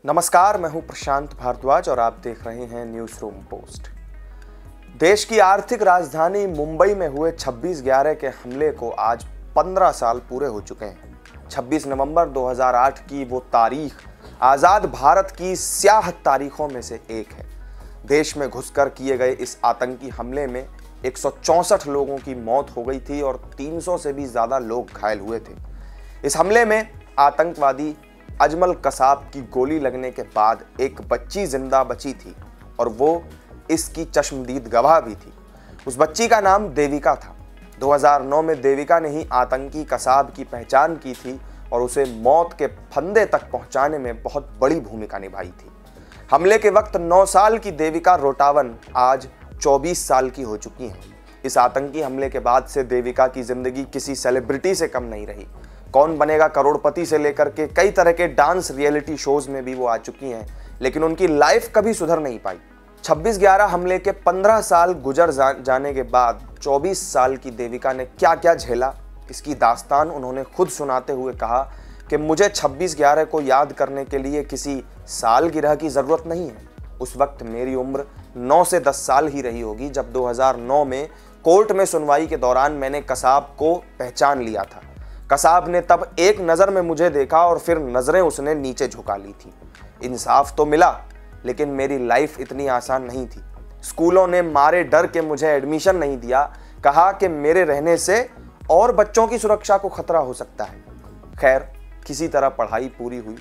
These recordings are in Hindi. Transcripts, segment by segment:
नमस्कार, मैं हूं प्रशांत भारद्वाज और आप देख रहे हैं न्यूज रूम पोस्ट। देश की आर्थिक राजधानी मुंबई में हुए 26/11 के हमले को आज 15 साल पूरे हो चुके हैं। 26 नवंबर 2008 की वो तारीख आज़ाद भारत की स्याह तारीखों में से एक है। देश में घुसकर किए गए इस आतंकी हमले में 164 लोगों की मौत हो गई थी और 300 से भी ज़्यादा लोग घायल हुए थे। इस हमले में आतंकवादी अजमल कसाब की गोली लगने के बाद एक बच्ची जिंदा बची थी और वो इसकी चश्मदीद गवाह भी थी। उस बच्ची का नाम देविका था। 2009 में देविका ने ही आतंकी कसाब की पहचान की थी और उसे मौत के फंदे तक पहुंचाने में बहुत बड़ी भूमिका निभाई थी। हमले के वक्त 9 साल की देविका रोटावन आज 24 साल की हो चुकी हैं। इस आतंकी हमले के बाद से देविका की जिंदगी किसी सेलिब्रिटी से कम नहीं रही। कौन बनेगा करोड़पति से लेकर के कई तरह के डांस रियलिटी शोज में भी वो आ चुकी हैं, लेकिन उनकी लाइफ कभी सुधर नहीं पाई। 26/11 हमले के 15 साल गुजर जाने के बाद 24 साल की देविका ने क्या क्या झेला, इसकी दास्तान उन्होंने खुद सुनाते हुए कहा कि मुझे 26/11 को याद करने के लिए किसी सालगिरह की ज़रूरत नहीं है। उस वक्त मेरी उम्र 9 से 10 साल ही रही होगी जब 2009 में कोर्ट में सुनवाई के दौरान मैंने कसाब को पहचान लिया था। कसाब ने तब एक नज़र में मुझे देखा और फिर नज़रें उसने नीचे झुका ली थी। इंसाफ तो मिला, लेकिन मेरी लाइफ इतनी आसान नहीं थी। स्कूलों ने मारे डर के मुझे एडमिशन नहीं दिया, कहा कि मेरे रहने से और बच्चों की सुरक्षा को खतरा हो सकता है। खैर, किसी तरह पढ़ाई पूरी हुई।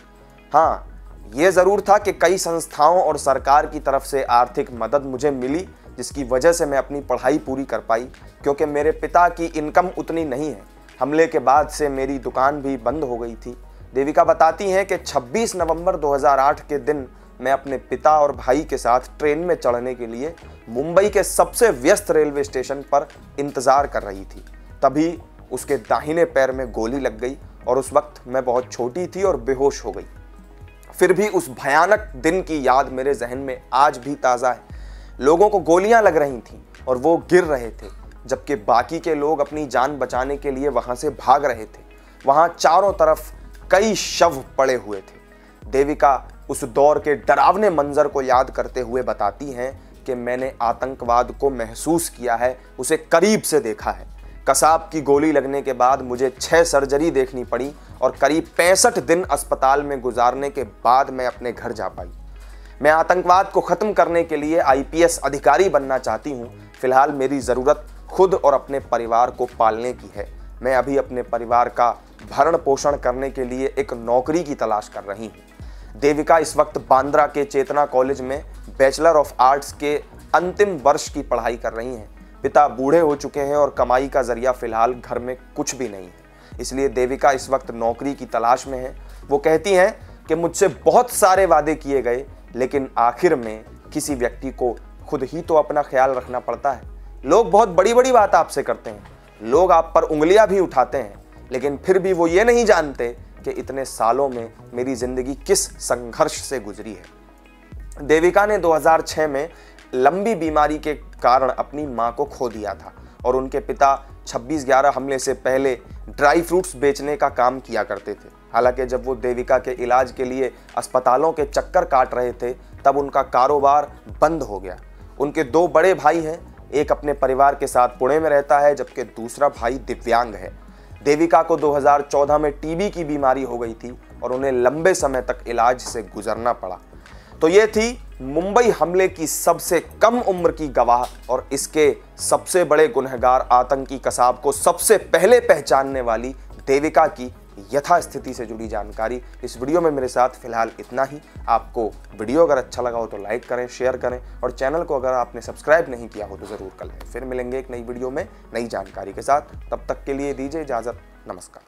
हाँ, ये ज़रूर था कि कई संस्थाओं और सरकार की तरफ से आर्थिक मदद मुझे मिली, जिसकी वजह से मैं अपनी पढ़ाई पूरी कर पाई, क्योंकि मेरे पिता की इनकम उतनी नहीं है। हमले के बाद से मेरी दुकान भी बंद हो गई थी। देविका बताती हैं कि 26 नवंबर 2008 के दिन मैं अपने पिता और भाई के साथ ट्रेन में चढ़ने के लिए मुंबई के सबसे व्यस्त रेलवे स्टेशन पर इंतज़ार कर रही थी। तभी उसके दाहिने पैर में गोली लग गई और उस वक्त मैं बहुत छोटी थी और बेहोश हो गई। फिर भी उस भयानक दिन की याद मेरे जहन में आज भी ताज़ा है। लोगों को गोलियां लग रही थीं और वो गिर रहे थे, जबकि बाकी के लोग अपनी जान बचाने के लिए वहां से भाग रहे थे। वहां चारों तरफ कई शव पड़े हुए थे। देविका उस दौर के डरावने मंजर को याद करते हुए बताती हैं कि मैंने आतंकवाद को महसूस किया है, उसे करीब से देखा है। कसाब की गोली लगने के बाद मुझे 6 सर्जरी देखनी पड़ी और करीब 65 दिन अस्पताल में गुजारने के बाद मैं अपने घर जा पाई। मैं आतंकवाद को ख़त्म करने के लिए IPS अधिकारी बनना चाहती हूँ। फिलहाल मेरी ज़रूरत खुद और अपने परिवार को पालने की है। मैं अभी अपने परिवार का भरण पोषण करने के लिए एक नौकरी की तलाश कर रही हूँ। देविका इस वक्त बांद्रा के चेतना कॉलेज में बैचलर ऑफ आर्ट्स के अंतिम वर्ष की पढ़ाई कर रही हैं। पिता बूढ़े हो चुके हैं और कमाई का जरिया फिलहाल घर में कुछ भी नहीं है, इसलिए देविका इस वक्त नौकरी की तलाश में है। वो कहती हैं कि मुझसे बहुत सारे वादे किए गए, लेकिन आखिर में किसी व्यक्ति को खुद ही तो अपना ख्याल रखना पड़ता है। लोग बहुत बड़ी बड़ी बात आपसे करते हैं, लोग आप पर उंगलियां भी उठाते हैं, लेकिन फिर भी वो ये नहीं जानते कि इतने सालों में मेरी ज़िंदगी किस संघर्ष से गुजरी है। देविका ने 2006 में लंबी बीमारी के कारण अपनी मां को खो दिया था और उनके पिता 26/11 हमले से पहले ड्राई फ्रूट्स बेचने का काम किया करते थे। हालांकि जब वो देविका के इलाज के लिए अस्पतालों के चक्कर काट रहे थे, तब उनका कारोबार बंद हो गया। उनके 2 बड़े भाई हैं, एक अपने परिवार के साथ पुणे में रहता है, जबकि दूसरा भाई दिव्यांग है। देविका को 2014 में टीबी की बीमारी हो गई थी और उन्हें लंबे समय तक इलाज से गुजरना पड़ा। तो ये थी मुंबई हमले की सबसे कम उम्र की गवाह और इसके सबसे बड़े गुनहगार आतंकी कसाब को सबसे पहले पहचानने वाली देविका की यथास्थिति से जुड़ी जानकारी। इस वीडियो में मेरे साथ फिलहाल इतना ही। आपको वीडियो अगर अच्छा लगा हो तो लाइक करें, शेयर करें और चैनल को अगर आपने सब्सक्राइब नहीं किया हो तो ज़रूर कर लें। फिर मिलेंगे एक नई वीडियो में नई जानकारी के साथ। तब तक के लिए दीजिए इजाज़त। नमस्कार।